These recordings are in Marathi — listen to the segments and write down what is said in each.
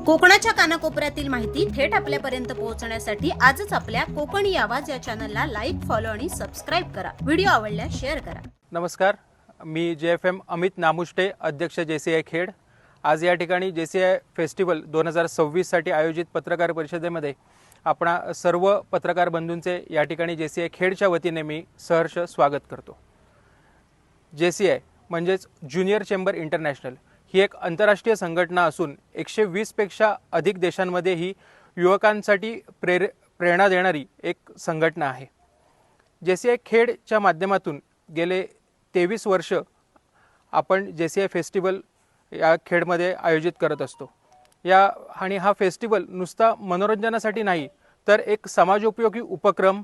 कोकणाच्या कानाकोपऱ्यातील माहिती थेट आपल्यापर्यंत पोहोचण्यासाठी आजच आपल्या कोकणी आवाज या चॅनलला लाईक, फॉलो आणि सबस्क्राईब करा. व्हिडिओ आवडल्यास शेअर करा. नमस्कार, मी JFM अमित नामुष्टे, अध्यक्ष JCI खेड. आज या ठिकाणी JCI फेस्टिवल 2026 साठी आयोजित पत्रकार परिषदेमध्ये आपणा सर्व पत्रकार बंधूंचे या ठिकाणी JCI खेडच्या वतीने मी सहर्ष स्वागत करतो. JCI म्हणजेच ज्युनियर चेंबर इंटरनॅशनल ही एक आंतरराष्ट्रीय संघटना असून 120 पेक्षा अधिक देशांमध्ये ही युवकांसाठी प्रेरणा देणारी एक संघटना आहे. JCI खेडच्या माध्यमातून गेले 23 वर्ष आपण JCI फेस्टिवल या खेडमध्ये आयोजित करत असतो. हा फेस्टिवल नुसता मनोरंजनासाठी नाही तर एक समाजोपयोगी उपक्रम,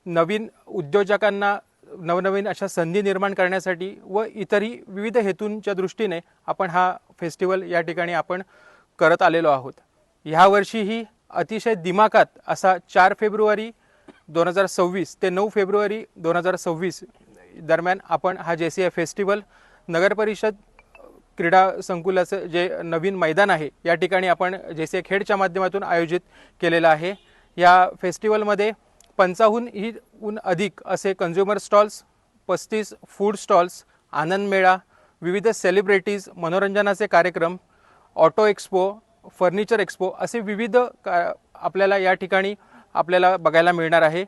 नवीन उद्योजकांना नवनवीन अशा संधी निर्माण करण्यासाठी व इतरही विविध हेतूंच्या दृष्टीने आपण हा फेस्टिवल या ठिकाणी आपण करत आलेलो आहोत. ह्या वर्षीही अतिशय दिमाखात असा 4 फेब्रुवारी 2026 ते 9 फेब्रुवारी 2026 दरम्यान आपण हा JCI फेस्टिवल नगरपरिषद क्रीडा संकुलाचं जे नवीन मैदान आहे या ठिकाणी आपण JCI खेडच्या माध्यमातून आयोजित केलेला आहे. या फेस्टिवलमध्ये 55हून अधिक असे कंझ्युमर स्टॉल्स, 35 फूड स्टॉल्स, आनंद मेळा, विविध सेलिब्रिटीज, मनोरंजनाचे कार्यक्रम, ऑटो एक्सपो, फर्निचर एक्सपो असे विविध आपल्याला या ठिकाणी आपल्याला बघायला मिळणार आहे.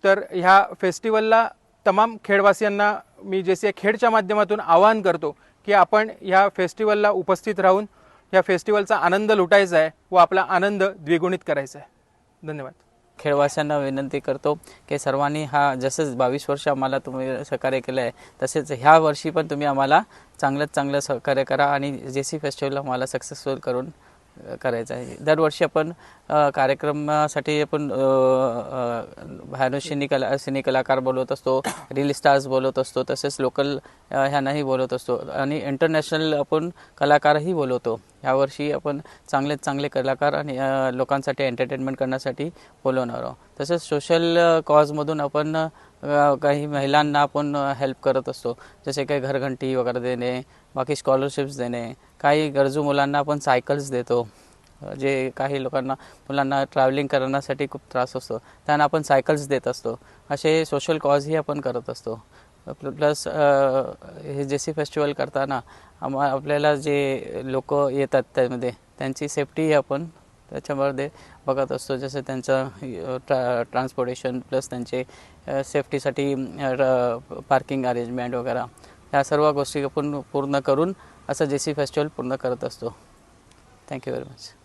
तर ह्या फेस्टिवलला तमाम खेडवासियांना मी JCI खेडच्या माध्यमातून आवाहन करतो की आपण ह्या फेस्टिवलला उपस्थित राहून ह्या फेस्टिवलचा आनंद लुटायचा आहे व आपला आनंद द्विगुणित करायचा आहे. धन्यवाद. खेडवासियांना विनंती करतो की सर्वांनी हा जसंच 22 वर्ष आम्हाला तुम्ही सहकार्य केलं आहे तसेच ह्या वर्षी पण तुम्ही आम्हाला चांगलं सहकार्य करा आणि JCI फेस्टिवल आम्हाला सक्सेसफुल करून करायचं आहे. दरवर्षी आपण कार्यक्रमासाठी आपण बाहेरून सिने कलाकार बोलवत असतो, रील स्टार्स बोलवत असतो, तसेच लोकल ह्यांनाही बोलवत असतो आणि इंटरनॅशनल आपण कलाकारही बोलवतो. यावर्षी आपण चांगले कलाकार आणि लोकांसाठी एंटरटेनमेंट करण्यासाठी बोलवणार आहोत. तसेच सोशल कॉजमधून आपण काही महिलांना आपण हेल्प करत असतो, जसे काही घरघंटी वगैरे देणे, बाकी स्कॉलरशिप्स देणे, काही गरजू मुलांना आपण सायकल्स देतो. जे काही मुलांना ट्रॅव्हलिंग करण्यासाठी खूप त्रास असतो त्यांना आपण सायकल्स देत असतो. असे सोशल कॉजही आपण करत असतो. प्लस हे JCI फेस्टिवल करताना आपल्याला जे लोक येतात त्यामध्ये त्यांची सेफ्टी आपण त्याच्यामध्ये बघत असतो, जसं त्यांचं ट्रान्सपोर्टेशन प्लस त्यांचे सेफ्टीसाठी पार्किंग अरेंजमेंट वगैरे ह्या सर्व गोष्टी आपण पूर्ण करून असं JCI फेस्टिवल पूर्ण करत असतो. Thank you very much.